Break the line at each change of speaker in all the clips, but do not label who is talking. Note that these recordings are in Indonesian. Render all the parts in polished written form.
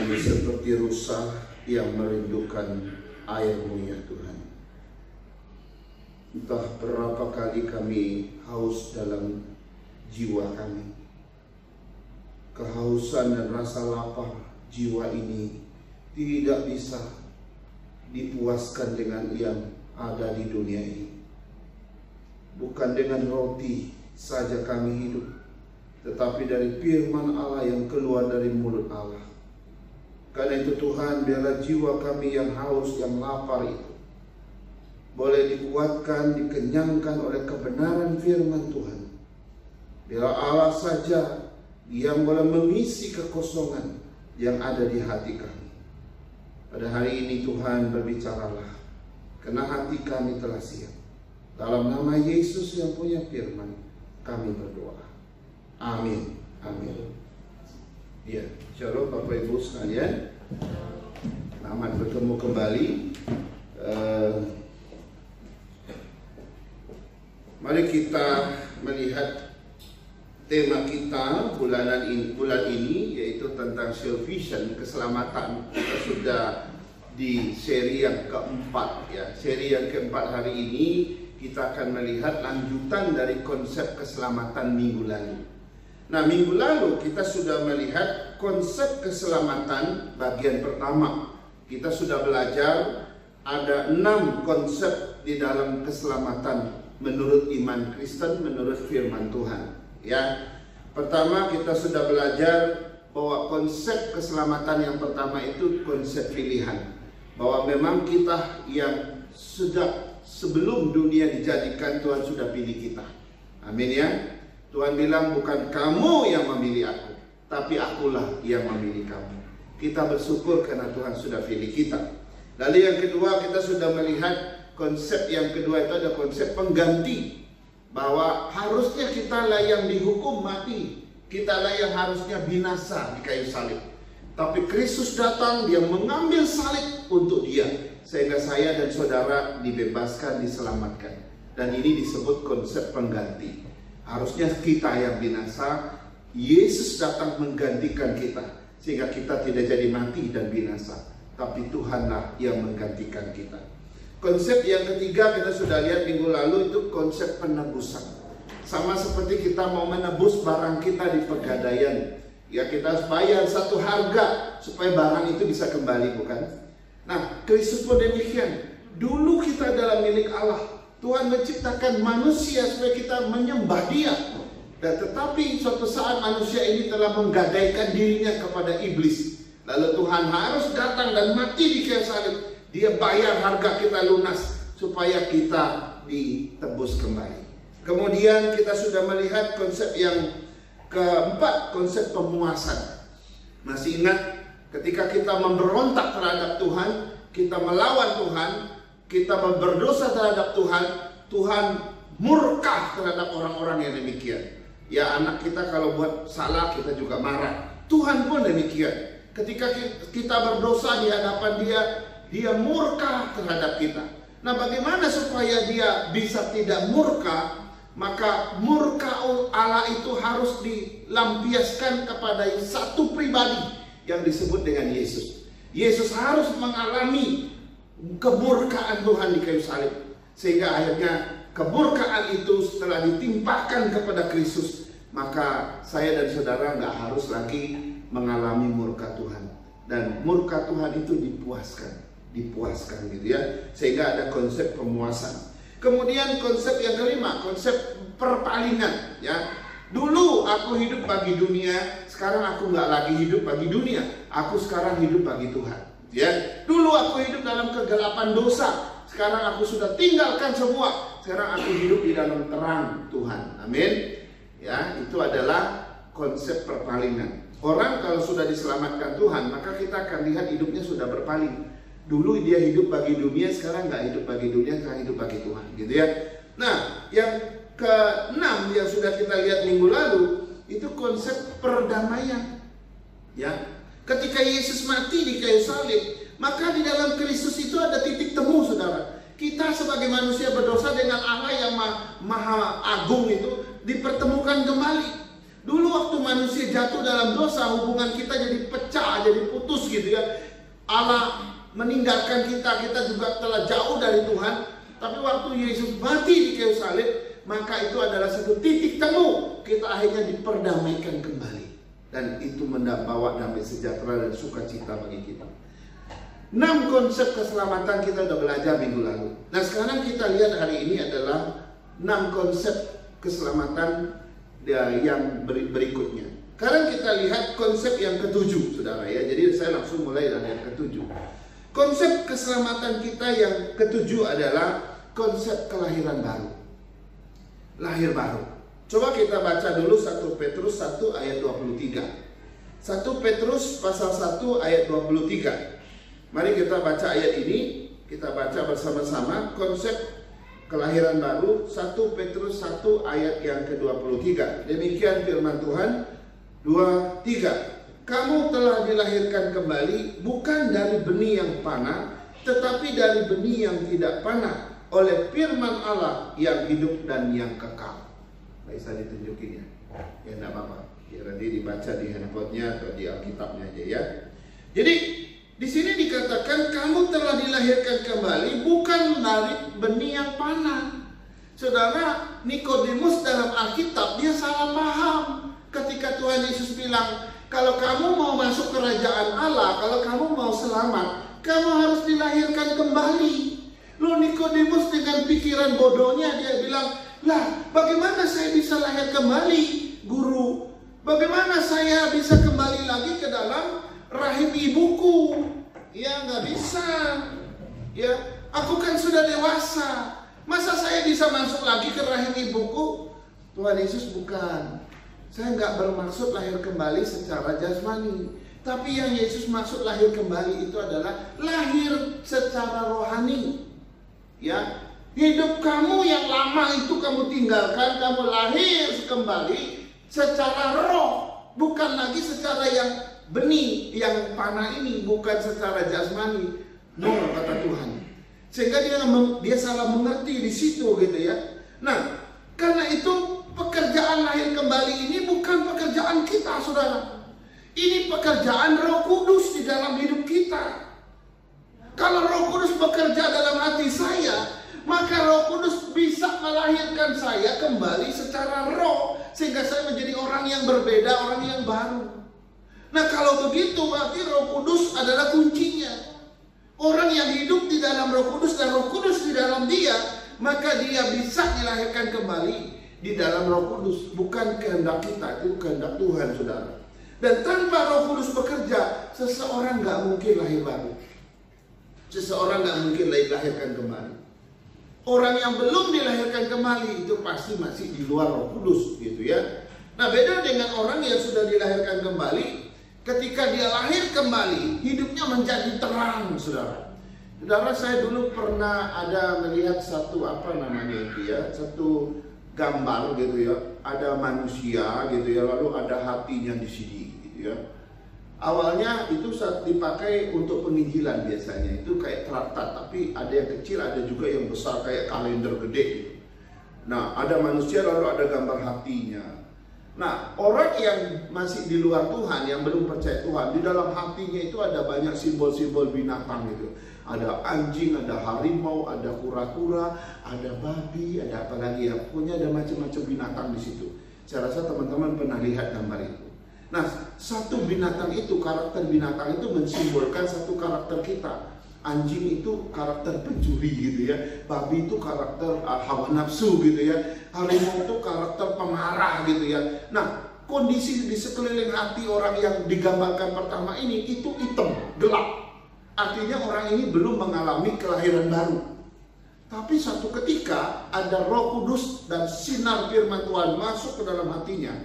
Kami seperti rusa yang merindukan air-Mu ya Tuhan. Entah berapa kali kami haus dalam jiwa kami. Kehausan dan rasa lapar jiwa ini tidak bisa dipuaskan dengan yang ada di dunia ini. Bukan dengan roti saja kami hidup, tetapi dari firman Allah yang keluar dari mulut Allah. Karena itu Tuhan, biarlah jiwa kami yang haus, yang lapar itu boleh dikuatkan, dikenyangkan oleh kebenaran firman Tuhan. Biarlah Allah saja yang boleh mengisi kekosongan yang ada di hati kami. Pada hari ini Tuhan, berbicaralah, karena hati kami telah siap. Dalam nama Yesus yang punya firman, kami berdoa. Amin. Amin. Ya, shalom Bapak Ibu sekalian. Selamat bertemu kembali. Mari kita melihat tema kita bulan ini, yaitu tentang salvation, keselamatan. Kita sudah di seri yang keempat ya. Seri yang keempat hari ini kita akan melihat lanjutan dari konsep keselamatan minggu lalu. Nah, minggu lalu kita sudah melihat konsep keselamatan bagian pertama. Kita sudah belajar ada 6 konsep di dalam keselamatan menurut iman Kristen, menurut firman Tuhan. Ya, pertama kita sudah belajar bahwa konsep keselamatan yang pertama itu konsep pilihan. Bahwa memang kita yang sudah sebelum dunia dijadikan, Tuhan sudah pilih kita. Amin ya. Tuhan bilang bukan kamu yang memilih aku, tapi akulah yang memilih kamu. Kita bersyukur karena Tuhan sudah pilih kita. Lalu yang kedua, kita sudah melihat konsep yang kedua itu ada konsep pengganti. Bahwa harusnya kita lah yang dihukum mati, kita lah yang harusnya binasa di kayu salib. Tapi Kristus datang, dia mengambil salib untuk dia, sehingga saya dan saudara dibebaskan, diselamatkan. Dan ini disebut konsep pengganti. Harusnya kita yang binasa, Yesus datang menggantikan kita, sehingga kita tidak jadi mati dan binasa, tapi Tuhanlah yang menggantikan kita. Konsep yang ketiga kita sudah lihat minggu lalu, itu konsep penebusan. Sama seperti kita mau menebus barang kita di pegadaian. Ya, kita bayar satu harga supaya barang itu bisa kembali, bukan? Nah, Kristus pun demikian. Dulu kita adalah milik Allah. Tuhan menciptakan manusia supaya kita menyembah Dia. Dan tetapi suatu saat manusia ini telah menggadaikan dirinya kepada iblis. Lalu Tuhan harus datang dan mati di kayu salib. Dia bayar harga kita lunas supaya kita ditebus kembali. Kemudian kita sudah melihat konsep yang keempat, konsep pemuasan. Masih ingat ketika kita memberontak terhadap Tuhan, kita melawan Tuhan, kita berdosa terhadap Tuhan, Tuhan murka terhadap orang-orang yang demikian. Ya, anak kita kalau buat salah kita juga marah. Tuhan pun demikian. Ketika kita berdosa di hadapan Dia, Dia murka terhadap kita. Nah, bagaimana supaya Dia bisa tidak murka? Maka murka Allah itu harus dilampiaskan kepada satu pribadi yang disebut dengan Yesus. Yesus harus mengalami kemurkaan Tuhan di kayu salib, sehingga akhirnya kemurkaan itu setelah ditimpakan kepada Kristus, maka saya dan saudara nggak harus lagi mengalami murka Tuhan, dan murka Tuhan itu dipuaskan gitu ya, sehingga ada konsep pemuasan. Kemudian konsep yang kelima, konsep perpalingan ya. Dulu aku hidup bagi dunia, sekarang aku nggak lagi hidup bagi dunia, aku sekarang hidup bagi Tuhan ya. Dulu aku hidup dalam kegelapan dosa, sekarang aku sudah tinggalkan semua, sekarang aku hidup di dalam terang Tuhan. Amin ya. Itu adalah konsep perpalingan. Orang kalau sudah diselamatkan Tuhan, maka kita akan lihat hidupnya sudah berpaling. Dulu dia hidup bagi dunia, sekarang nggak hidup bagi dunia, sekarang hidup bagi Tuhan, gitu ya. Nah, yang keenam yang sudah kita lihat minggu lalu itu konsep perdamaian. Ya, ketika Yesus mati di kayu salib, maka di dalam Kristus itu ada titik temu, saudara. Kita sebagai manusia berdosa dengan Allah yang maha agung itu dipertemukan kembali. Dulu waktu manusia jatuh dalam dosa, hubungan kita jadi pecah, jadi putus gitu ya. Allah meninggalkan kita, kita juga telah jauh dari Tuhan. Tapi waktu Yesus mati di kayu salib, maka itu adalah satu titik temu. Kita akhirnya diperdamaikan kembali. Dan itu membawa damai sejahtera dan sukacita bagi kita. 6 konsep keselamatan kita sudah belajar minggu lalu. Nah sekarang kita lihat hari ini adalah 6 konsep keselamatan yang berikutnya. Sekarang kita lihat konsep yang ke-7, saudara ya. Jadi saya langsung mulai dari yang ke-7. Konsep keselamatan kita yang ke-7 adalah konsep kelahiran baru. Lahir baru. Coba kita baca dulu 1 Petrus 1 ayat 23. 1 Petrus pasal 1 ayat 23. Mari kita baca ayat ini. Kita baca bersama-sama konsep kelahiran baru 1 Petrus 1 ayat yang ke-23. Demikian firman Tuhan. 2, 3. Kamu telah dilahirkan kembali bukan dari benih yang panah, tetapi dari benih yang tidak panah, oleh firman Allah yang hidup dan yang kekal. Bisa ditunjukin ya? Ya enggak apa-apa. Ya nanti dibaca di handphonenya atau di Alkitabnya aja ya. Jadi di sini dikatakan kamu telah dilahirkan kembali bukan dari benih yang panah. Saudara, Nikodemus dalam Alkitab dia salah paham. Ketika Tuhan Yesus bilang, kalau kamu mau masuk kerajaan Allah, kalau kamu mau selamat, kamu harus dilahirkan kembali. Lalu Nikodemus dengan pikiran bodohnya dia bilang, lah bagaimana saya bisa lahir kembali, guru? Bagaimana saya bisa kembali lagi ke dalam rahim ibuku? Ya nggak bisa. Ya, aku kan sudah dewasa. Masa saya bisa masuk lagi ke rahim ibuku? Tuhan Yesus bukan. Saya nggak bermaksud lahir kembali secara jasmani. Tapi yang Yesus maksud lahir kembali itu adalah lahir secara rohani. Ya, hidup kamu yang lama itu kamu tinggalkan, kamu lahir kembali secara roh, bukan lagi secara yang benih, yang panah ini, bukan secara jasmani. No, kata Tuhan. Sehingga dia salah mengerti di situ gitu ya. Nah, karena itu pekerjaan lahir kembali ini bukan pekerjaan kita, saudara. Ini pekerjaan Roh Kudus di dalam hidup kita. Kalau Roh Kudus bekerja dalam hati saya, maka Roh Kudus bisa melahirkan saya kembali secara roh, sehingga saya menjadi orang yang berbeda, orang yang baru. Nah kalau begitu berarti Roh Kudus adalah kuncinya. Orang yang hidup di dalam Roh Kudus dan Roh Kudus di dalam dia, maka dia bisa dilahirkan kembali di dalam Roh Kudus. Bukan kehendak kita, itu kehendak Tuhan, saudara. Dan tanpa Roh Kudus bekerja, seseorang nggak mungkin lahir baru. Seseorang nggak mungkin dilahirkan kembali. Orang yang belum dilahirkan kembali itu pasti masih di luar Roh Kudus, gitu ya. Nah beda dengan orang yang sudah dilahirkan kembali. Ketika dia lahir kembali, hidupnya menjadi terang, saudara. Saudara, saya dulu pernah ada melihat satu satu gambar gitu ya, ada manusia gitu ya, lalu ada hatinya di sini gitu ya. Awalnya itu saat dipakai untuk penginjilan biasanya, itu kayak traktat, tapi ada yang kecil, ada juga yang besar kayak kalender gede gitu. Nah, ada manusia lalu ada gambar hatinya. Nah, orang yang masih di luar Tuhan, yang belum percaya Tuhan, di dalam hatinya itu ada banyak simbol-simbol binatang gitu. Ada anjing, ada harimau, ada kura-kura, ada babi, ada apa lagi ya. Pokoknya ada macam-macam binatang di situ. Saya rasa teman-teman pernah lihat gambar itu. Nah, satu binatang itu, karakter binatang itu mensimbolkan satu karakter kita. Anjing itu karakter pencuri gitu ya. Babi itu karakter hawa nafsu gitu ya. Harimau itu karakter pemarah gitu ya. Nah, kondisi di sekeliling hati orang yang digambarkan pertama ini itu hitam, gelap. Artinya orang ini belum mengalami kelahiran baru. Tapi suatu ketika ada Roh Kudus dan sinar firman Tuhan masuk ke dalam hatinya.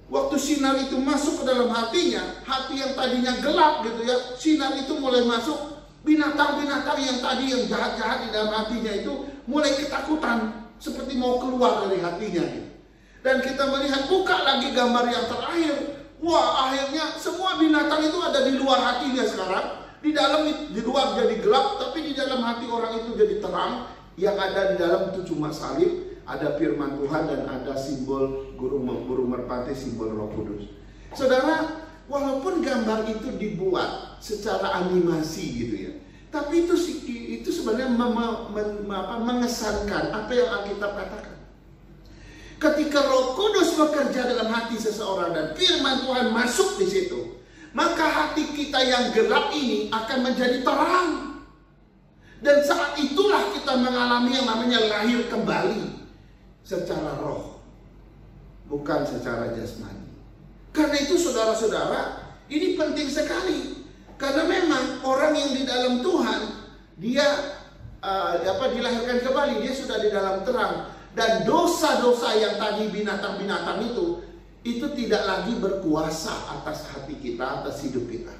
Waktu sinar itu masuk ke dalam hatinya, hati yang tadinya gelap gitu ya, sinar itu mulai masuk. Binatang-binatang yang tadi yang jahat-jahat di dalam hatinya itu mulai ketakutan, seperti mau keluar dari hatinya gitu. Dan kita melihat, buka lagi gambar yang terakhir. Wah, akhirnya semua binatang itu ada di luar hatinya sekarang. Di dalam, di luar jadi gelap, tapi di dalam hati orang itu jadi terang. Yang ada di dalam itu cuma salib, ada firman Tuhan, dan ada simbol burung merpati, simbol Roh Kudus. Saudara, walaupun gambar itu dibuat secara animasi gitu ya, tapi itu sebenarnya mengesankan apa yang Alkitab katakan. Ketika Roh Kudus bekerja dalam hati seseorang dan firman Tuhan masuk di situ, maka hati kita yang gelap ini akan menjadi terang. Dan saat itulah kita mengalami yang namanya lahir kembali secara roh, bukan secara jasmani. Karena itu saudara-saudara, ini penting sekali. Karena memang orang yang di dalam Tuhan, dia dilahirkan kembali, dia sudah di dalam terang. Dan dosa-dosa yang tadi binatang-binatang itu tidak lagi berkuasa atas hati kita, atas hidup kita.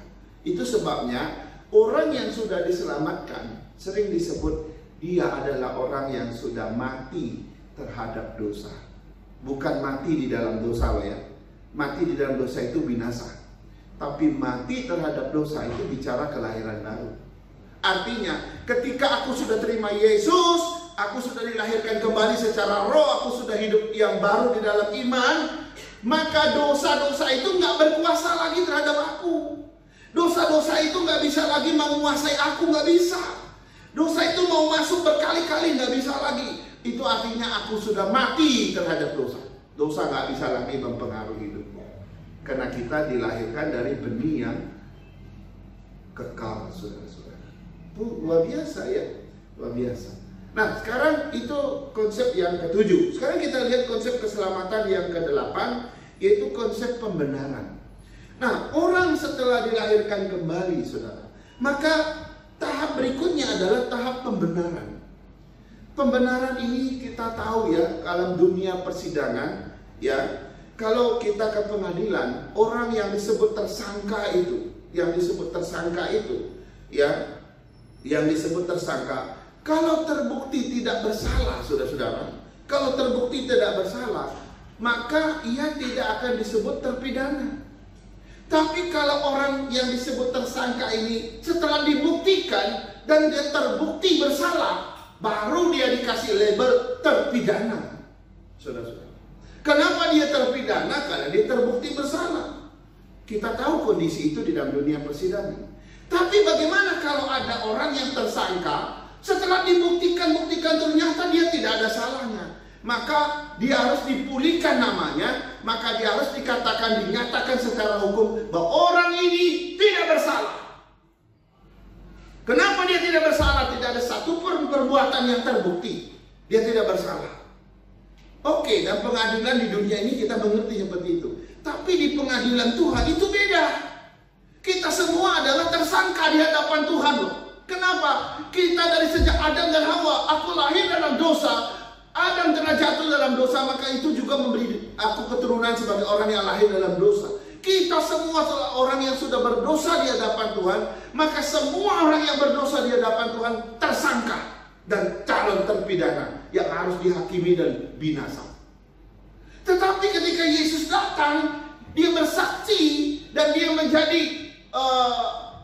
Itu sebabnya orang yang sudah diselamatkan sering disebut dia adalah orang yang sudah mati terhadap dosa. Bukan mati di dalam dosa loh ya. Mati di dalam dosa itu binasa. Tapi mati terhadap dosa itu bicara kelahiran baru. Artinya ketika aku sudah terima Yesus, aku sudah dilahirkan kembali secara roh, aku sudah hidup yang baru di dalam iman, maka dosa-dosa itu nggak berkuasa lagi terhadap aku. Dosa-dosa itu nggak bisa lagi menguasai aku, nggak bisa. Dosa itu mau masuk berkali-kali, nggak bisa lagi. Itu artinya aku sudah mati terhadap dosa. Dosa nggak bisa lagi mempengaruhi hidupmu. Karena kita dilahirkan dari benih yang kekal, saudara-saudara. Itu luar biasa ya, luar biasa. Nah, sekarang itu konsep yang ke-7. Sekarang kita lihat konsep keselamatan yang ke-8, yaitu konsep pembenaran. Nah, orang setelah dilahirkan kembali, saudara, maka tahap berikutnya adalah tahap pembenaran. Pembenaran ini kita tahu ya, dalam dunia persidangan, ya, kalau kita ke pengadilan, orang yang disebut tersangka itu, yang disebut tersangka, kalau terbukti tidak bersalah, saudara-saudara, kalau terbukti tidak bersalah, maka ia tidak akan disebut terpidana. Tapi kalau orang yang disebut tersangka ini setelah dibuktikan dan dia terbukti bersalah, baru dia dikasih label terpidana. Saudara-saudara, kenapa dia terpidana? Karena dia terbukti bersalah. Kita tahu kondisi itu di dalam dunia persidangan. Tapi bagaimana kalau ada orang yang tersangka, setelah dibuktikan ternyata dia tidak ada salahnya, maka dia harus dipulihkan namanya, maka dia harus dinyatakan secara hukum bahwa orang ini tidak bersalah. Kenapa dia tidak bersalah? Tidak ada satu perbuatan yang terbukti dia tidak bersalah. Oke, dan pengadilan di dunia ini kita mengerti seperti itu. Tapi di pengadilan Tuhan itu beda. Kita semua adalah tersangka di hadapan Tuhan loh. Kenapa? Kita dari sejak Adam dan Hawa, aku lahir dalam dosa, Adam telah jatuh dalam dosa, maka itu juga memberi aku keturunan sebagai orang yang lahir dalam dosa. Kita semua adalah orang yang sudah berdosa di hadapan Tuhan, maka semua orang yang berdosa di hadapan Tuhan tersangka dan calon terpidana yang harus dihakimi dan binasa. Tetapi ketika Yesus datang, dia bersaksi dan dia menjadi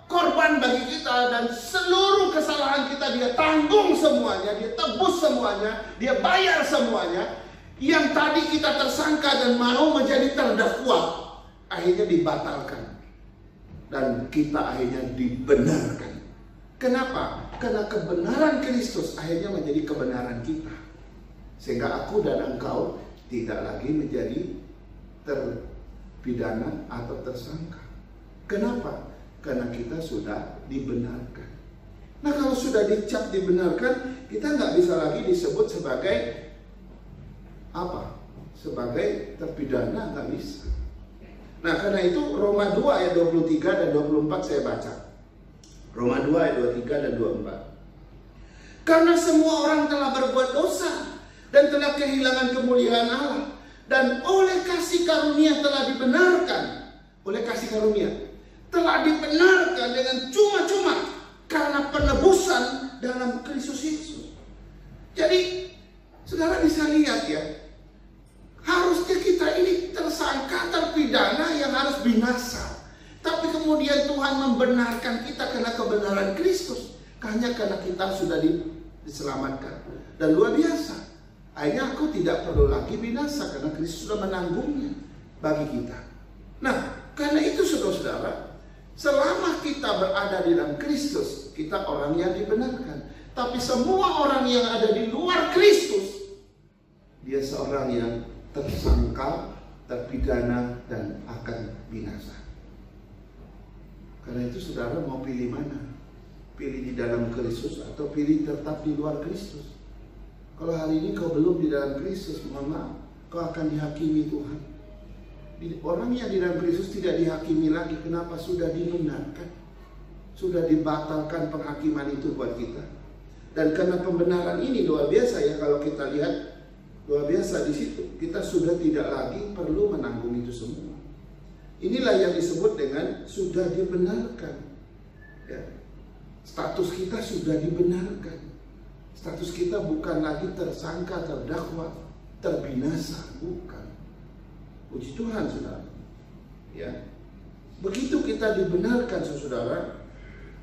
korban bagi kita, dan seluruh kesalahan kita dia tanggung semuanya, dia tebus semuanya, dia bayar semuanya. Yang tadi kita tersangka dan mau menjadi terdakwa, akhirnya dibatalkan dan kita akhirnya dibenarkan. Kenapa? Karena kebenaran Kristus akhirnya menjadi kebenaran kita, sehingga aku dan engkau tidak lagi menjadi terpidana atau tersangka. Kenapa? Karena kita sudah dibenarkan. Nah, kalau sudah dicap dibenarkan, kita nggak bisa lagi disebut sebagai apa? Sebagai terpidana, nggak bisa. Nah, karena itu Roma 2 ayat 23 dan 24 saya baca. Roma 2 ayat 23 dan 24. Karena semua orang telah berbuat dosa dan telah kehilangan kemuliaan Allah, dan oleh kasih karunia telah dibenarkan. Oleh kasih karunia telah dibenarkan dengan cuma-cuma karena penebusan dalam Kristus Yesus. Jadi saudara bisa lihat ya, harusnya kita ini tersangka, terpidana yang harus binasa. Tapi kemudian Tuhan membenarkan kita karena kebenaran Kristus, hanya karena kita sudah diselamatkan. Dan luar biasa, akhirnya aku tidak perlu lagi binasa karena Kristus sudah menanggungnya bagi kita. Nah, Karena itu saudara-saudara, selama kita berada di dalam Kristus, kita orang yang dibenarkan. Tapi semua orang yang ada di luar Kristus, dia seorang yang tersangka, terpidana, dan akan binasa. Karena itu saudara mau pilih mana? Pilih di dalam Kristus atau pilih tetap di luar Kristus? Kalau hari ini kau belum di dalam Kristus, mohon maaf, kau akan dihakimi Tuhan. Orang yang di dalam Kristus tidak dihakimi lagi. Kenapa? Sudah dibenarkan, sudah dibatalkan penghakiman itu buat kita. Dan karena pembenaran ini luar biasa ya, kalau kita lihat luar biasa di situ, kita sudah tidak lagi perlu menanggung itu semua. Inilah yang disebut dengan sudah dibenarkan. Ya. Status kita sudah dibenarkan. Status kita bukan lagi tersangka, terdakwa, terbinasa, bukan. Puji Tuhan, saudara. Ya. Begitu kita dibenarkan, saudara,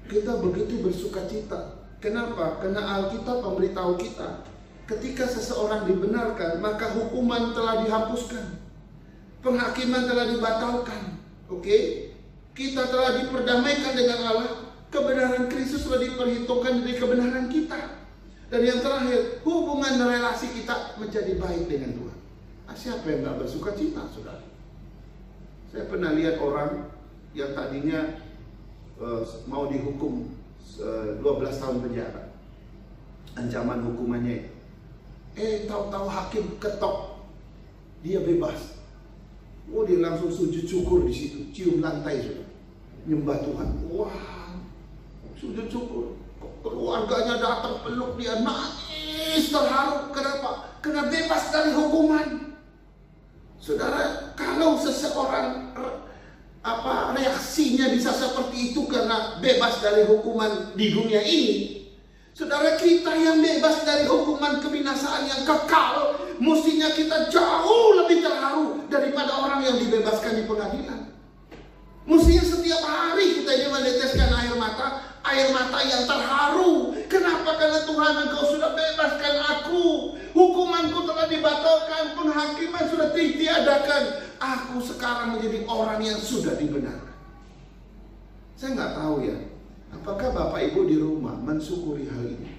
kita begitu bersukacita. Kenapa? Karena Alkitab memberitahu kita, ketika seseorang dibenarkan, maka hukuman telah dihapuskan. Penghakiman telah dibatalkan. Oke? Kita telah diperdamaikan dengan Allah. Kebenaran Kristus telah diperhitungkan dari kebenaran kita. Dan yang terakhir, hubungan dan relasi kita menjadi baik dengan Tuhan. Siapa yang tidak bersuka cita, saudara? Saya pernah lihat orang yang tadinya mau dihukum 12 tahun penjara. Ancaman hukumannya itu. Tahu-tahu hakim ketok, dia bebas. Oh, dia langsung sujud syukur di situ, cium lantai, saudara, nyembah Tuhan. Wah, sujud syukur. Keluarganya datang peluk dia, nangis terharu. Kenapa? Karena bebas dari hukuman. Saudara, kalau seseorang reaksinya bisa seperti itu karena bebas dari hukuman di dunia ini, saudara, kita yang bebas dari hukuman kebinasaan yang kekal, mestinya kita jauh lebih terharu daripada orang yang dibebaskan di pengadilan. Mestinya setiap hari kita ini meneteskan air mata yang terharu. Kenapa? Karena Tuhan, Engkau sudah bebaskan aku. Hukumanku telah dibatalkan, penghakiman sudah ditiadakan. Aku sekarang menjadi orang yang sudah dibenarkan. Saya nggak tahu ya, apakah Bapak Ibu di rumah mensyukuri hal ini?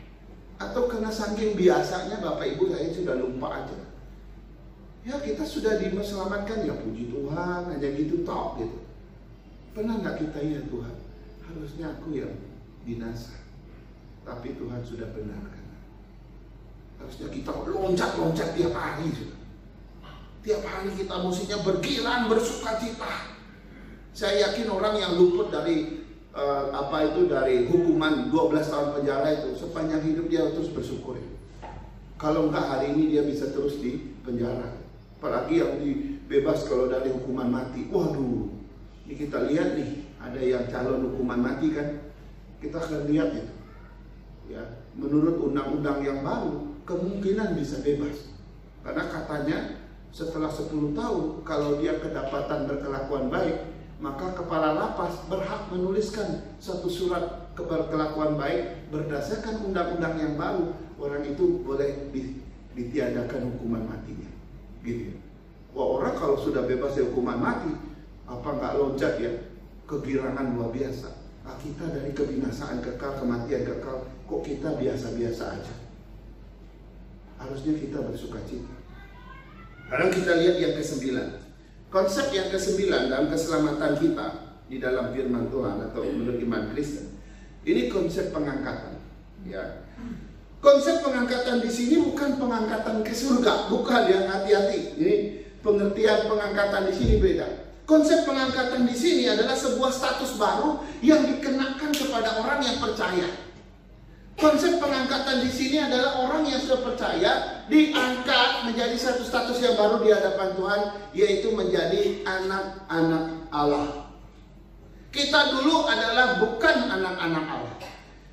Atau karena saking biasanya Bapak Ibu saya sudah lupa aja. Ya, kita sudah diselamatkan, ya puji Tuhan, aja gitu tok gitu. Pernah nggak kita, ya Tuhan, harusnya aku yang binasa, tapi Tuhan sudah benarkan. Harusnya kita loncat-loncat tiap hari, sudah. Tiap hari kita mestinya bergiran, bersukacita. Saya yakin orang yang luput dari dari hukuman 12 tahun penjara itu, sepanjang hidup dia terus bersyukur. Kalau enggak, hari ini dia bisa terus di penjara. Apalagi yang dibebas kalau dari hukuman mati. Waduh, ini kita lihat nih, ada yang calon hukuman mati kan, kita akan lihat itu. Ya, menurut undang-undang yang baru, kemungkinan bisa bebas. Karena katanya setelah 10 tahun, kalau dia kedapatan berkelakuan baik, maka kepala lapas berhak menuliskan satu surat berkelakuan baik berdasarkan undang-undang yang baru. Orang itu boleh ditiadakan hukuman matinya. Gitu. Wah, orang kalau sudah bebas dari hukuman mati, apa nggak loncat ya? Kegirangan luar biasa. Nah, kita dari kebinasaan kekal, kematian kekal, kok kita biasa-biasa aja? Harusnya kita bersukacita. Sekarang kita lihat yang ke-9. Konsep yang ke-9 dalam keselamatan kita di dalam firman Tuhan atau menurut iman Kristen, ini konsep pengangkatan. Ya, konsep pengangkatan di sini bukan pengangkatan ke surga, bukan, ya, hati-hati. Ini pengertian pengangkatan di sini beda. Konsep pengangkatan di sini adalah sebuah status baru yang dikenakan kepada orang yang percaya. Konsep pengangkatan di sini adalah orang yang sudah percaya diangkat menjadi satu status yang baru di hadapan Tuhan, yaitu menjadi anak-anak Allah. Kita dulu adalah bukan anak-anak Allah.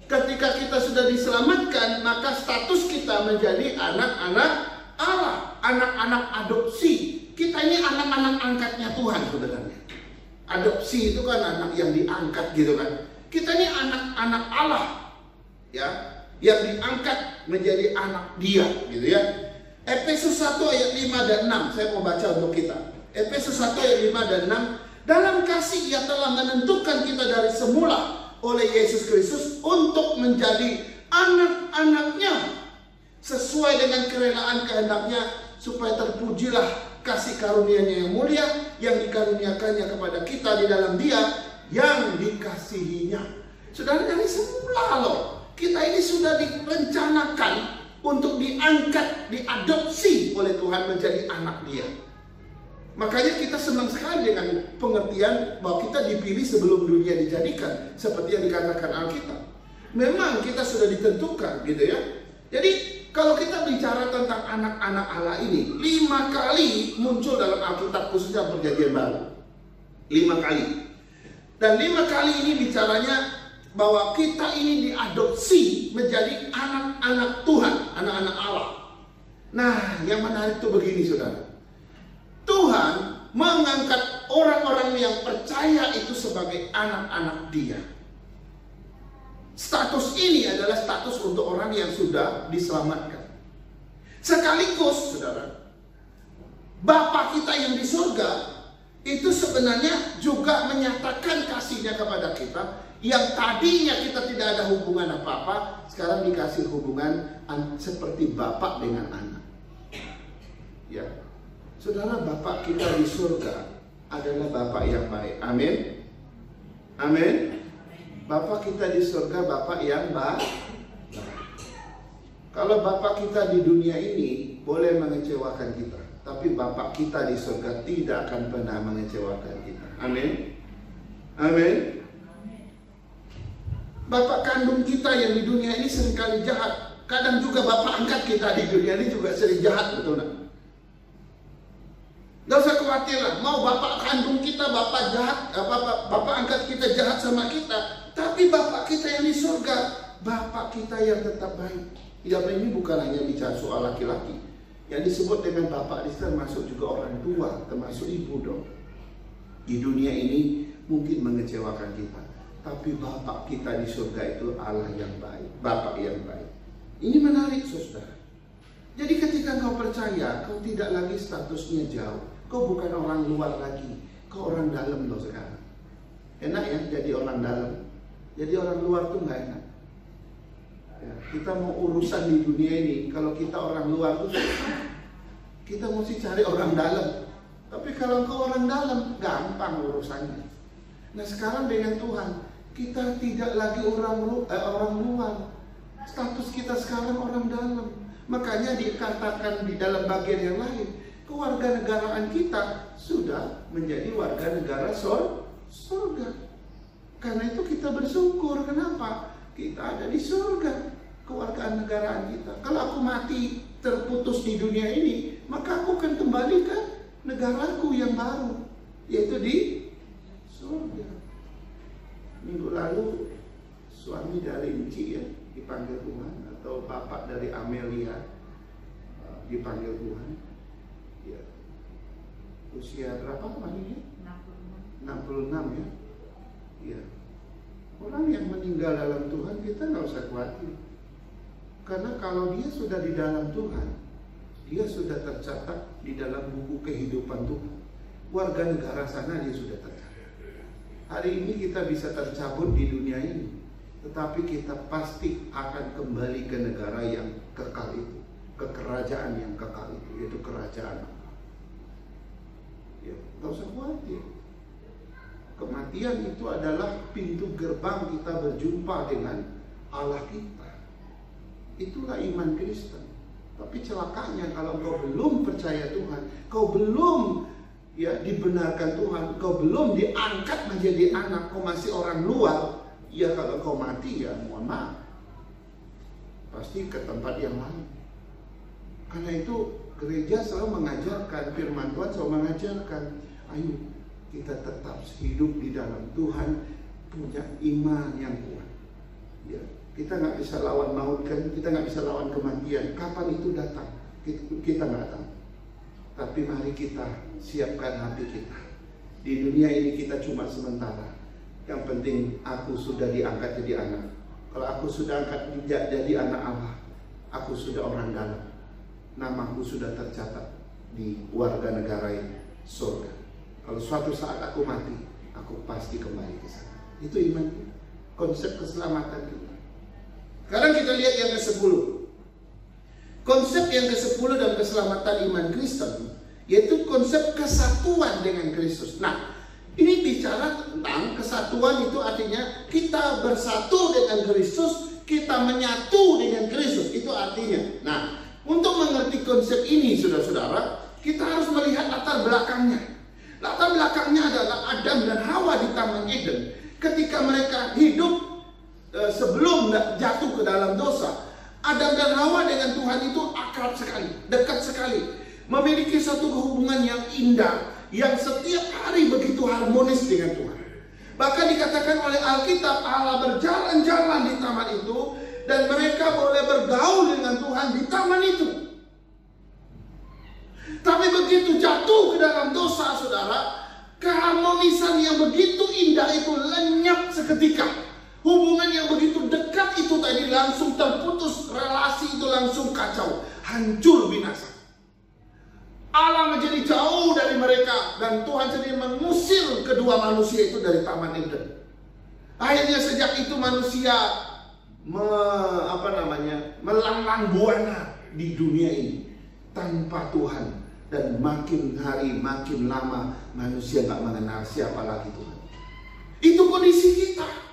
Ketika kita sudah diselamatkan, maka status kita menjadi anak-anak Allah, anak-anak adopsi. Kita ini anak-anak angkatnya Tuhan sebenarnya. Adopsi itu kan anak yang diangkat gitu kan. Kita ini anak-anak Allah, ya, yang diangkat menjadi anak Dia, gitu ya. Efesus 1 ayat 5 dan 6, saya mau baca untuk kita. Efesus 1 ayat 5 dan 6, Dalam kasih Ia telah menentukan kita dari semula oleh Yesus Kristus untuk menjadi anak-anaknya sesuai dengan kerelaan kehendak-Nya, supaya terpujilah kasih karunia-Nya yang mulia yang dikaruniakannya kepada kita di dalam Dia yang dikasihinya. Saudara, dari semula loh, kita ini sudah direncanakan untuk diangkat, diadopsi oleh Tuhan menjadi anak Dia. Makanya kita senang sekali dengan pengertian bahwa kita dipilih sebelum dunia dijadikan, seperti yang dikatakan Alkitab. Memang kita sudah ditentukan gitu ya. Jadi kalau kita bicara tentang anak-anak Allah ini, 5 kali muncul dalam Alkitab, khususnya Perjanjian Baru. 5 kali. Dan 5 kali ini bicaranya bahwa kita ini diadopsi menjadi anak-anak Tuhan, anak-anak Allah. Nah, yang menarik itu begini, saudara. Tuhan mengangkat orang-orang yang percaya itu sebagai anak-anak Dia. Status ini adalah status untuk orang yang sudah diselamatkan. Sekaligus, saudara, Bapa kita yang di surga itu sebenarnya juga menyatakan kasih-Nya kepada kita, yang tadinya kita tidak ada hubungan apa-apa, sekarang dikasih hubungan seperti bapak dengan anak. Ya, saudara, Bapa kita di surga adalah Bapa yang baik. Amin. Amin. Bapa kita di surga Bapa yang baik. Kalau Bapa kita di dunia ini boleh mengecewakan kita, tapi Bapa kita di surga tidak akan pernah mengecewakan kita. Amin. Amin. Bapak kandung kita yang di dunia ini seringkali jahat. Kadang juga Bapak angkat kita di dunia ini juga sering jahat, betul tak? Gak usah khawatir lah, mau Bapak kandung kita, Bapak jahat, Bapak angkat kita jahat sama kita, tapi Bapak kita yang di surga, Bapak kita yang tetap baik. Ya, ini bukan hanya bicara soal laki-laki. Yang disebut dengan Bapak di sana termasuk juga orang tua, termasuk ibu dong. Di dunia ini mungkin mengecewakan kita, tapi Bapak kita di surga itu Allah yang baik, Bapak yang baik. Ini menarik, saudara. Jadi ketika kau percaya, kau tidak lagi statusnya jauh. Kau bukan orang luar lagi, kau orang dalam loh sekarang. Enak ya jadi orang dalam. Jadi orang luar tuh nggak enak. Ya, kita mau urusan di dunia ini, kalau kita orang luar tuh kita mesti cari orang dalam. Tapi kalau kau orang dalam, gampang urusannya. Nah sekarang dengan Tuhan, kita tidak lagi orang luar. Status kita sekarang orang dalam. Makanya dikatakan di dalam bagian yang lain, kewarganegaraan kita sudah menjadi warga negara surga. Karena itu kita bersyukur. Kenapa? Kita ada di surga, kewarganegaraan kita. Kalau aku mati terputus di dunia ini, maka aku akan kembali ke negaraku yang baru, yaitu di surga. Minggu lalu suami dari Inci ya dipanggil Tuhan, atau bapak dari Amelia dipanggil Tuhan. Ya. Usia berapa kemarin? 66 ya. Ya. Orang yang meninggal dalam Tuhan kita nggak usah khawatir. Karena kalau dia sudah di dalam Tuhan, dia sudah tercatat di dalam buku kehidupan Tuhan. Warga negara sana dia sudah tercatat. Hari ini kita bisa tercabut di dunia ini, tetapi kita pasti akan kembali ke negara yang kekal itu, ke kerajaan yang kekal itu, yaitu kerajaan Allah. Ya, nggak usah khawatir. Kematian itu adalah pintu gerbang kita berjumpa dengan Allah kita. Itulah iman Kristen. Tapi celakanya kalau kau belum percaya Tuhan, kau belum dibenarkan Tuhan, kau belum diangkat menjadi anak, kau masih orang luar, ya kalau kau mati ya mohon maaf, pasti ke tempat yang lain. Karena itu gereja selalu mengajarkan, firman Tuhan selalu mengajarkan, ayo kita tetap hidup di dalam Tuhan, punya iman yang kuat. Ya, kita nggak bisa lawan maut kan, kita nggak bisa lawan kematian. Kapan itu datang? Kita nggak tahu. Tapi mari kita siapkan hati kita. Di dunia ini kita cuma sementara. Yang penting aku sudah diangkat jadi anak. Kalau aku sudah angkat jadi anak Allah, aku sudah orang dalam. Namaku sudah tercatat di warga negara ini, surga. Kalau suatu saat aku mati, aku pasti kembali ke sana. Itu iman kita. Konsep keselamatan kita. Sekarang kita lihat yang ke-10. Konsep yang ke-10 dalam keselamatan iman Kristen, yaitu konsep kesatuan dengan Kristus. Nah, ini bicara tentang kesatuan, itu artinya kita bersatu dengan Kristus, kita menyatu dengan Kristus. Itu artinya. Nah, untuk mengerti konsep ini, saudara-saudara, kita harus melihat latar belakangnya. Latar belakangnya adalah Adam dan Hawa di Taman Eden. Ketika mereka hidup sebelum jatuh ke dalam dosa, Adam dan Hawa dengan Tuhan itu akrab sekali, dekat sekali, memiliki satu hubungan yang indah, yang setiap hari begitu harmonis dengan Tuhan. Bahkan dikatakan oleh Alkitab, Allah berjalan-jalan di taman itu, dan mereka boleh bergaul dengan Tuhan di taman itu. Tapi begitu jatuh ke dalam dosa, saudara, keharmonisan yang begitu indah itu lenyap seketika. Hubungan yang begitu dekat itu tadi langsung terputus, relasi itu langsung kacau, hancur, binasa. Allah menjadi jauh dari mereka, dan Tuhan sendiri mengusir kedua manusia itu dari Taman Eden. Akhirnya sejak itu manusia melanglang buana di dunia ini tanpa Tuhan, dan makin hari makin lama manusia gak mengenal siapa lagi Tuhan. Itu kondisi kita.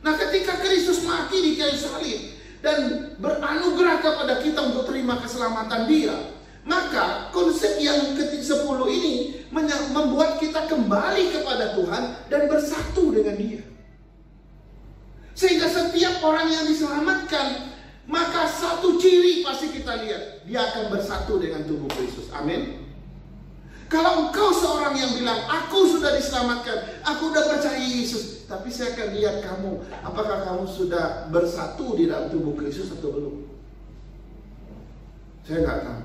Nah, ketika Kristus mati di kayu salib dan beranugerah kepada kita untuk terima keselamatan Dia, maka konsep yang ke-10 ini membuat kita kembali kepada Tuhan dan bersatu dengan Dia. Sehingga setiap orang yang diselamatkan, maka satu ciri pasti kita lihat, dia akan bersatu dengan tubuh Kristus. Amin. Kalau engkau seorang yang bilang, aku sudah diselamatkan, aku sudah percaya Yesus, tapi saya akan lihat kamu, apakah kamu sudah bersatu di dalam tubuh Kristus atau belum? Saya nggak tahu.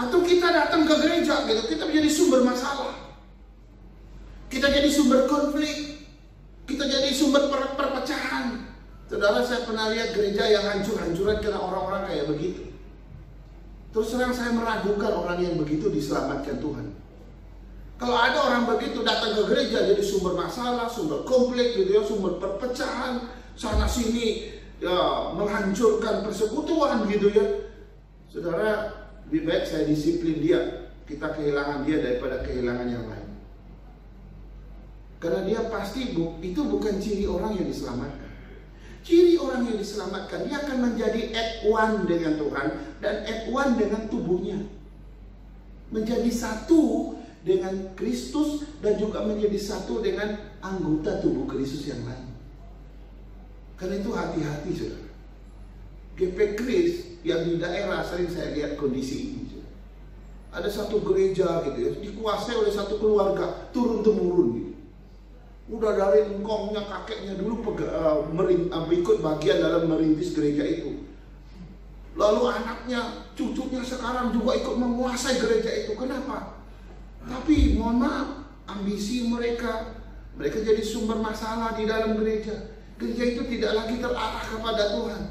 Atau kita datang ke gereja gitu, kita menjadi sumber masalah, kita jadi sumber konflik, kita jadi sumber perpecahan. Saudara, saya pernah lihat gereja yang hancur-hancuran karena orang-orang kayak begitu. Terus terang saya meragukan orang yang begitu diselamatkan Tuhan. Kalau ada orang begitu datang ke gereja jadi sumber masalah, sumber konflik gitu ya, sumber perpecahan, sana sini ya, menghancurkan persekutuan gitu ya. Saudara, lebih baik saya disiplin dia, kita kehilangan dia daripada kehilangan yang lain. Karena dia pasti itu bukan ciri orang yang diselamatkan. Ciri orang yang diselamatkan, dia akan menjadi at one dengan Tuhan dan at one dengan tubuhnya. Menjadi satu dengan Kristus dan juga menjadi satu dengan anggota tubuh Kristus yang lain. Karena itu hati-hati, saudara. GP Kris yang di daerah sering saya lihat kondisi ini. Saudara. Ada satu gereja gitu ya, dikuasai oleh satu keluarga turun-temurun gitu. Udah dari engkongnya kakeknya dulu ikut bagian dalam merintis gereja itu. Lalu anaknya, cucunya sekarang juga ikut menguasai gereja itu. Kenapa? Tapi mohon maaf, ambisi mereka jadi sumber masalah di dalam gereja. Gereja itu tidak lagi terarah kepada Tuhan.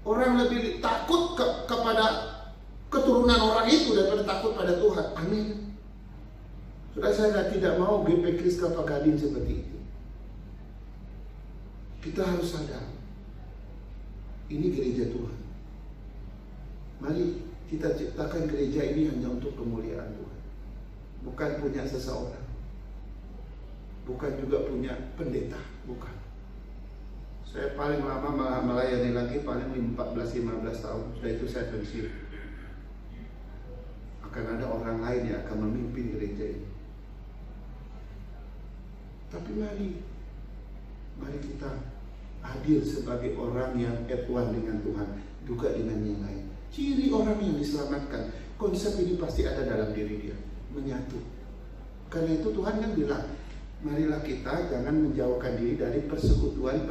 Orang lebih takut kepada keturunan orang itu daripada takut pada Tuhan. Amin. Sudah, saya tidak mau GP Kris Kelapa Gading seperti itu. Kita harus sadar, ini gereja Tuhan. Mari kita ciptakan gereja ini hanya untuk kemuliaan Tuhan. Bukan punya seseorang, bukan juga punya pendeta, bukan. Saya paling lama melayani lagi paling 14-15 tahun. Setelah itu saya pensiun. Akan ada orang lain yang akan memimpin gereja ini. Tapi mari kita hadir sebagai orang yang at one dengan Tuhan, juga dengan yang lain. Ciri orang yang diselamatkan, konsep ini pasti ada dalam diri dia, menyatu. Karena itu Tuhan kan bilang, marilah kita jangan menjauhkan diri dari persekutuan.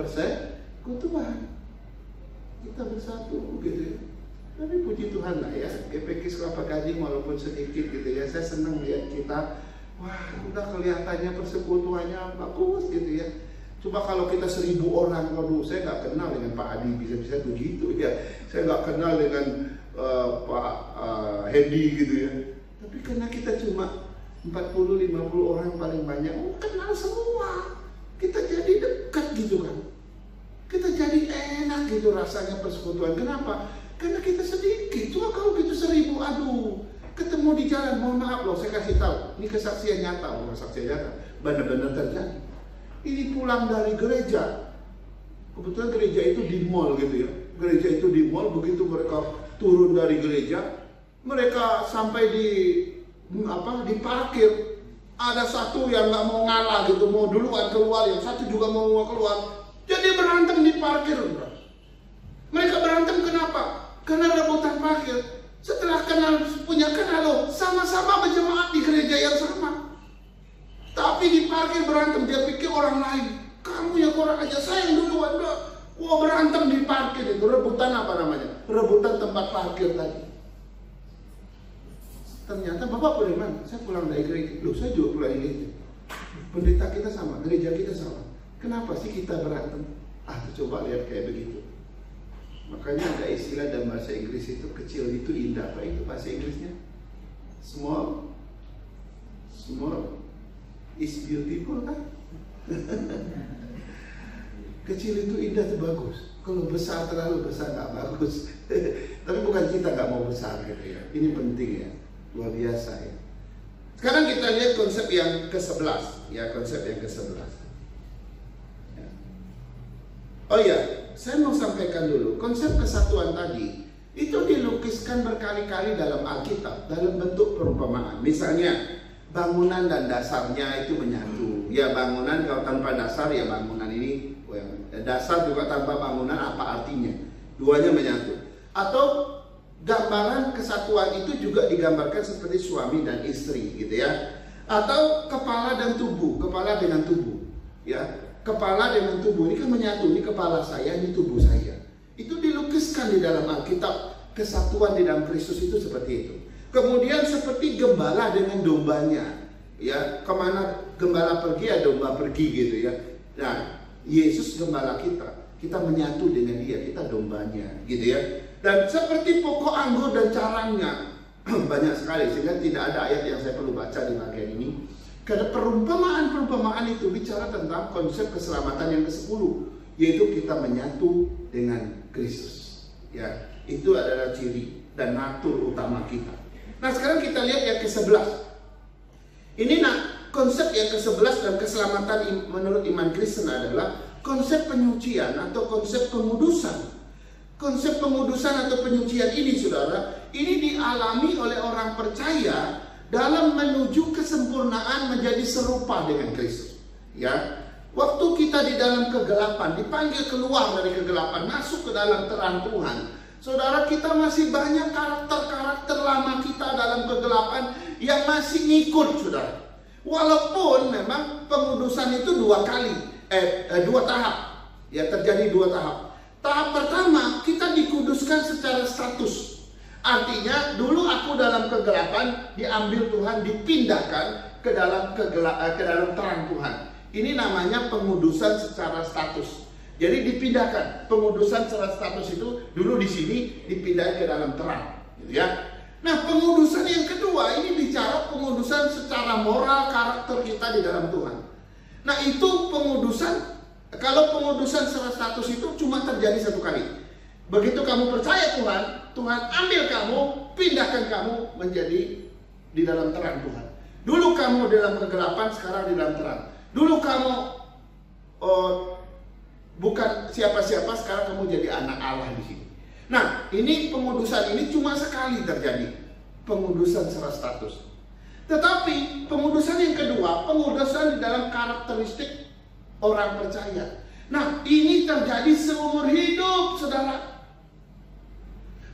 Kita bersatu gitu ya. Tapi puji Tuhan lah ya, GP Kris Kelapa Gading walaupun sedikit gitu ya, saya senang lihat kita. Wah, udah kelihatannya persekutuannya bagus gitu ya. Coba kalau kita 1000 orang, waduh, saya nggak kenal dengan Pak Adi, bisa-bisa begitu ya. Saya nggak kenal dengan Pak Hedi gitu ya. Tapi karena kita cuma 40-50 orang paling banyak, kenal semua. Kita jadi dekat gitu kan. Kita jadi enak gitu rasanya persekutuan. Kenapa? Karena kita sedikit. Cuma kalau gitu 1000, aduh, ketemu di jalan, mohon maaf loh, saya kasih tahu. Ini kesaksian nyata, bukan kesaksian nyata, benar-benar terjadi. Ini pulang dari gereja. Kebetulan gereja itu di mall gitu ya. Gereja itu di mall, begitu mereka turun dari gereja, mereka sampai di parkir. Ada satu yang nggak mau ngalah gitu, mau duluan keluar, yang satu juga mau keluar. Jadi berantem di parkir. Mereka berantem kenapa? Karena rebutan parkir. Setelah punya kenal, sama-sama berjemaat di gereja yang sama. Tapi di parkir berantem, dia pikir orang lain. Kamu yang kurang aja, saya yang duluan. Wah, berantem di parkir itu. Rebutan apa namanya? Rebutan tempat parkir tadi. Ternyata Bapak dari mana? Saya pulang dari gereja. Loh, saya juga pulang dari gereja. Pendeta kita sama, gereja kita sama. Kenapa sih kita berantem? Coba lihat kayak begitu. Makanya ada istilah dalam bahasa Inggris itu, kecil itu indah. Apa itu bahasa Inggrisnya? Small is beautiful kan? Kecil itu indah, itu bagus. Kalau besar terlalu besar nggak bagus. Tapi bukan kita nggak mau besar gitu ya. Ini penting ya. Luar biasa ya. Sekarang kita lihat konsep yang ke-11 ya, konsep yang ke-11 ya. Oh ya, saya mau sampaikan dulu, konsep kesatuan tadi itu dilukiskan berkali-kali dalam Alkitab dalam bentuk perumpamaan. Misalnya bangunan dan dasarnya itu menyatu. Ya, bangunan kalau tanpa dasar ya bangunan ini, dasar juga tanpa bangunan apa artinya? Duanya menyatu. Atau gambaran kesatuan itu juga digambarkan seperti suami dan istri gitu ya. Atau kepala dan tubuh, kepala dengan tubuh ya. Kepala dengan tubuh ini kan menyatu, ini kepala saya, ini tubuh saya. Itu dilukiskan di dalam Alkitab. Kesatuan di dalam Kristus itu seperti itu. Kemudian seperti gembala dengan dombanya ya, kemana gembala pergi ya domba pergi gitu ya. Nah, Yesus gembala kita menyatu dengan dia, kita dombanya gitu ya. Dan seperti pokok anggur dan carangnya banyak sekali, sehingga tidak ada ayat yang saya perlu baca di bagian ini. Karena perumpamaan itu bicara tentang konsep keselamatan yang ke-10, yaitu kita menyatu dengan Kristus. Ya, itu adalah ciri dan natur utama kita. Nah, sekarang kita lihat yang ke-11. Ini konsep yang ke-11 dan keselamatan menurut iman Kristen adalah konsep penyucian atau konsep pengudusan. Konsep pengudusan atau penyucian ini, saudara, ini dialami oleh orang percaya dalam menuju kesempurnaan menjadi serupa dengan Kristus. Ya, waktu kita di dalam kegelapan, dipanggil keluar dari kegelapan, masuk ke dalam terang Tuhan. Saudara, kita masih banyak karakter-karakter lama kita dalam kegelapan yang masih ngikut, saudara. Walaupun memang pengudusan itu dua tahap. Ya, terjadi dua tahap. Tahap pertama, kita dikuduskan secara status. Artinya, dulu aku dalam kegelapan, diambil Tuhan, dipindahkan ke dalam terang Tuhan. Ini namanya pengudusan secara status. Jadi dipindahkan, pengudusan secara status itu dulu di sini dipindahkan ke dalam terang, gitu ya. Nah, pengudusan yang kedua ini bicara pengudusan secara moral karakter kita di dalam Tuhan. Nah, itu pengudusan. Kalau pengudusan secara status itu cuma terjadi satu kali. Begitu kamu percaya Tuhan, Tuhan ambil kamu, pindahkan kamu menjadi di dalam terang Tuhan. Dulu kamu dalam kegelapan, sekarang di dalam terang. Dulu kamu bukan siapa-siapa, sekarang kamu jadi anak Allah di sini. Nah, ini pengudusan ini cuma sekali terjadi. Pengudusan secara status. Tetapi pengudusan yang kedua, pengudusan di dalam karakteristik orang percaya. Nah, ini terjadi seumur hidup, saudara.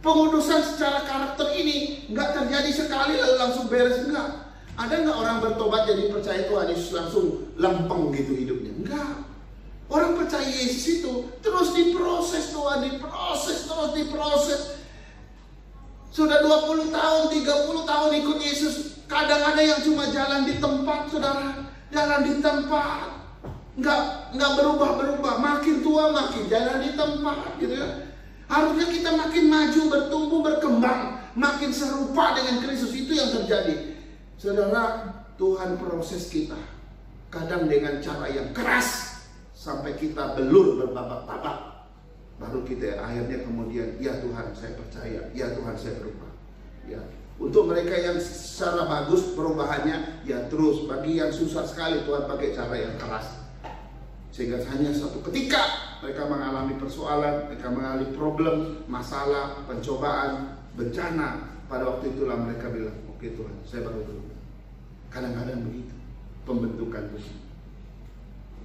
Pengudusan secara karakter ini nggak terjadi sekali lalu langsung beres, enggak. Ada nggak orang bertobat jadi percaya Tuhan Yesus langsung lempeng gitu hidupnya? Enggak. Orang percaya Yesus itu terus diproses, Tuhan, diproses. Sudah 20 tahun, 30 tahun ikut Yesus. Kadang ada yang cuma jalan di tempat, saudara. Jalan di tempat. Nggak berubah, makin tua makin jalan di tempat gitu ya. Harusnya kita makin maju, bertumbuh, berkembang, makin serupa dengan Kristus. Itu yang terjadi. Saudara, Tuhan proses kita kadang dengan cara yang keras sampai kita belur berbabak-babak. Baru kita akhirnya kemudian, ya Tuhan saya percaya, ya Tuhan saya berubah. Ya, untuk mereka yang secara bagus perubahannya, ya terus. Bagi yang susah sekali Tuhan pakai cara yang keras. Sehingga hanya suatu ketika mereka mengalami persoalan, mereka mengalami problem, masalah, pencobaan, bencana. Pada waktu itulah mereka bilang, oke Tuhan, saya baru berubah. Kadang-kadang begitu pembentukan Tuhan.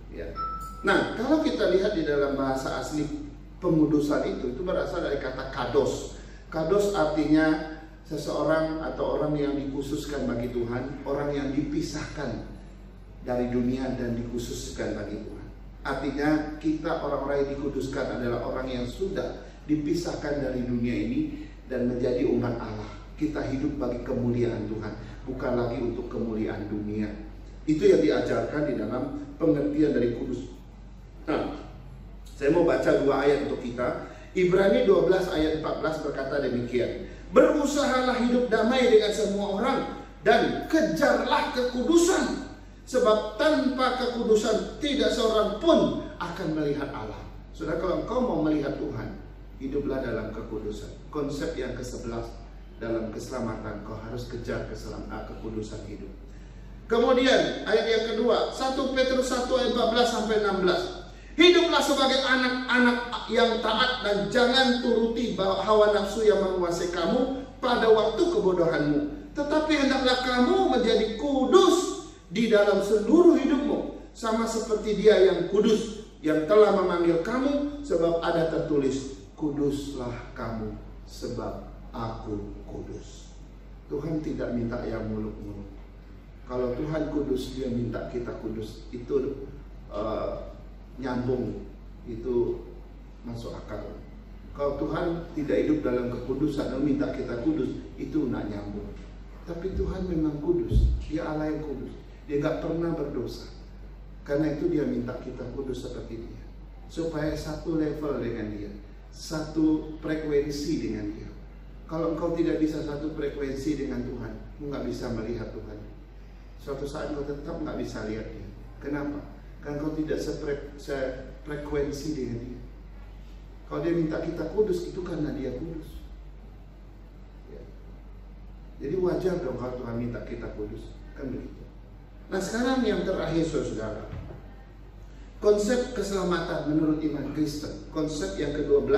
Ya. Nah, kalau kita lihat di dalam bahasa asli pengudusan itu berasal dari kata kados. Kados artinya seseorang atau orang yang dikhususkan bagi Tuhan, orang yang dipisahkan dari dunia dan dikhususkan bagi Tuhan. Artinya kita orang-orang yang dikuduskan adalah orang yang sudah dipisahkan dari dunia ini dan menjadi umat Allah. Kita hidup bagi kemuliaan Tuhan, bukan lagi untuk kemuliaan dunia. Itu yang diajarkan di dalam pengertian dari kudus. Nah, saya mau baca 2 ayat untuk kita. Ibrani 12 ayat 14 berkata demikian. Berusahalah hidup damai dengan semua orang dan kejarlah kekudusan. Sebab tanpa kekudusan tidak seorang pun akan melihat Allah. Saudara, kalau engkau mau melihat Tuhan, hiduplah dalam kekudusan. Konsep yang ke-11 dalam keselamatan, kau harus kejar kekudusan hidup. Kemudian ayat yang kedua, 1 Petrus 1 ayat 14 sampai 16. Hiduplah sebagai anak-anak yang taat dan jangan turuti hawa nafsu yang menguasai kamu pada waktu kebodohanmu. Tetapi hendaklah kamu menjadi kudus di dalam seluruh hidupmu, sama seperti Dia yang kudus, yang telah memanggil kamu, sebab ada tertulis, kuduslah kamu, sebab aku kudus. Tuhan tidak minta yang muluk-muluk. Kalau Tuhan kudus, Dia minta kita kudus. Itu nyambung, itu masuk akal. Kalau Tuhan tidak hidup dalam kekudusan dan minta kita kudus, itu nggak nyambung. Tapi Tuhan memang kudus, Dia Allah yang kudus. Dia gak pernah berdosa. Karena itu Dia minta kita kudus seperti Dia, supaya satu level dengan Dia, satu frekuensi dengan Dia. Kalau engkau tidak bisa satu frekuensi dengan Tuhan, engkau gak bisa melihat Tuhan. Suatu saat engkau tetap gak bisa lihat Dia. Kenapa? Karena engkau tidak sefrekuensi dengan Dia. Kalau Dia minta kita kudus, itu karena Dia kudus. Ya. Jadi wajar dong kalau Tuhan minta kita kudus. Kan begitu. Nah, sekarang yang terakhir, saudara, konsep keselamatan menurut iman Kristen. Konsep yang ke-12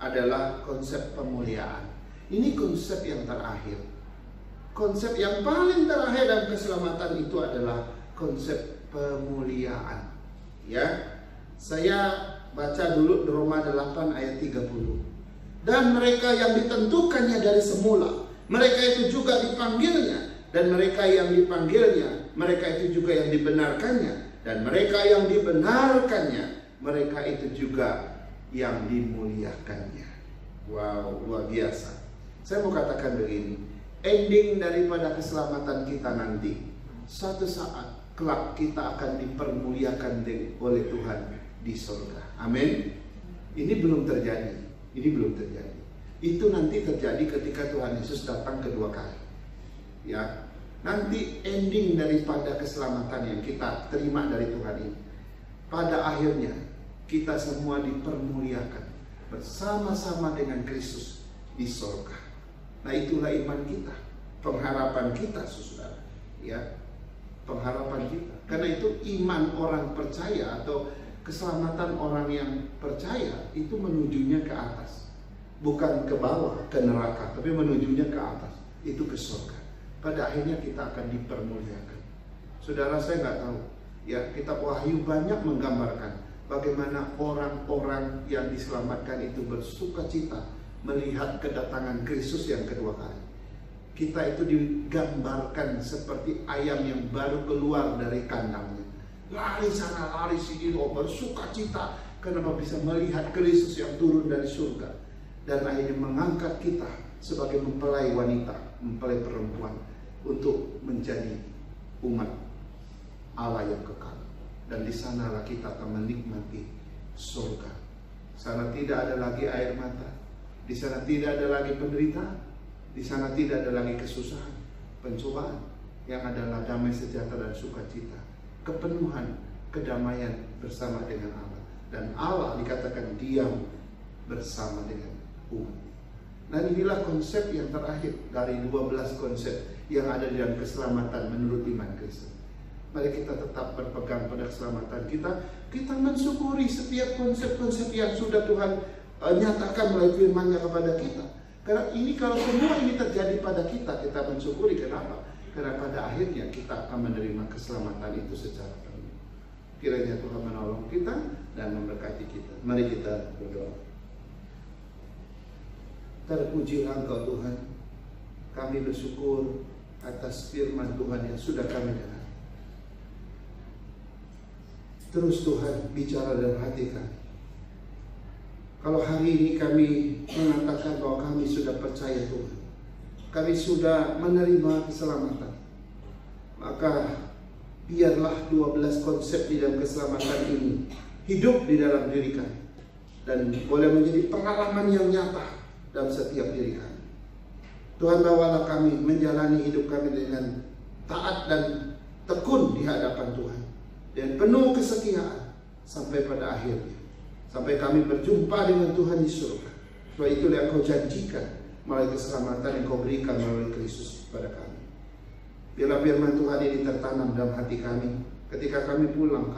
adalah konsep pemuliaan. Ini konsep yang terakhir. Konsep yang paling terakhir dalam keselamatan itu adalah konsep pemuliaan. Ya, saya baca dulu Roma 8 ayat 30. Dan mereka yang ditentukannya dari semula, mereka itu juga dipanggilnya. Dan mereka yang dipanggilnya, mereka itu juga yang dibenarkannya. Dan mereka yang dibenarkannya, mereka itu juga yang dimuliakannya. Wow, luar biasa. Saya mau katakan begini, ending daripada keselamatan kita nanti, suatu saat kelak kita akan dipermuliakan oleh Tuhan di surga. Amin. Ini belum terjadi. Ini belum terjadi. Itu nanti terjadi ketika Tuhan Yesus datang kedua kali. Ya, nanti ending daripada keselamatan yang kita terima dari Tuhan ini, pada akhirnya kita semua dipermuliakan bersama-sama dengan Kristus di surga. Nah, itulah iman kita, pengharapan kita, saudara. Ya, pengharapan kita. Karena itu iman orang percaya atau keselamatan orang yang percaya itu menujunya ke atas, bukan ke bawah, ke neraka, tapi menujunya ke atas, itu ke surga. Pada akhirnya kita akan dipermuliakan. Saudara, saya nggak tahu, ya, kitab Wahyu banyak menggambarkan bagaimana orang-orang yang diselamatkan itu bersuka cita melihat kedatangan Kristus yang kedua kali. Kita itu digambarkan seperti ayam yang baru keluar dari kandangnya, lari sana lari sini, bersuka cita kenapa bisa melihat Kristus yang turun dari surga, dan akhirnya mengangkat kita sebagai mempelai wanita, mempelai perempuan, untuk menjadi umat Allah yang kekal. Dan di sanalah kita akan menikmati surga. Sana tidak ada lagi air mata, di sana tidak ada lagi penderitaan, Di sana tidak ada lagi kesusahan, pencobaan, yang adalah damai sejahtera dan sukacita, kepenuhan, kedamaian bersama dengan Allah. Dan Allah dikatakan diam bersama dengan umat. Nah, inilah konsep yang terakhir dari 12 konsep yang ada di dalam keselamatan menurut iman Kristen. Mari kita tetap berpegang pada keselamatan kita. Kita mensyukuri setiap konsep-konsep yang sudah Tuhan nyatakan melalui firman-Nya kepada kita. Karena ini, kalau semua ini terjadi pada kita, kita mensyukuri. Kenapa? Karena pada akhirnya kita akan menerima keselamatan itu secara penuh. Kiranya Tuhan menolong kita dan memberkati kita. Mari kita berdoa. Terpujilah Engkau Tuhan. Kami bersyukur atas firman Tuhan yang sudah kami dengar. Terus Tuhan bicara dalam hati kami. Kalau hari ini kami mengatakan bahwa kami sudah percaya Tuhan, kami sudah menerima keselamatan, maka biarlah 12 konsep di dalam keselamatan ini hidup di dalam diri kami dan boleh menjadi pengalaman yang nyata dalam setiap diri kami. Tuhan, bawalah kami menjalani hidup kami dengan taat dan tekun di hadapan Tuhan, dan penuh kesetiaan sampai pada akhirnya, sampai kami berjumpa dengan Tuhan di surga. Sebab itu yang Kau janjikan melalui keselamatan yang Kau berikan melalui Kristus kepada kami. Biarlah firman Tuhan ini tertanam dalam hati kami. Ketika kami pulang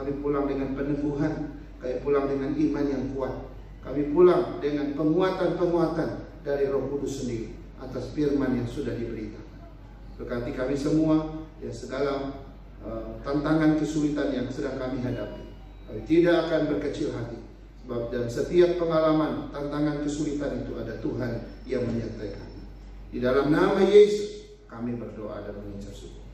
dengan peneguhan, kami pulang dengan iman yang kuat, kami pulang dengan penguatan-penguatan dari Roh Kudus sendiri atas firman yang sudah diberitakan. Berkati kami semua, ya, segala tantangan kesulitan yang sedang kami hadapi. Kami tidak akan berkecil hati, sebab dalam setiap pengalaman tantangan kesulitan itu ada Tuhan yang menyertai kami. Di dalam nama Yesus kami berdoa dan mengucap syukur.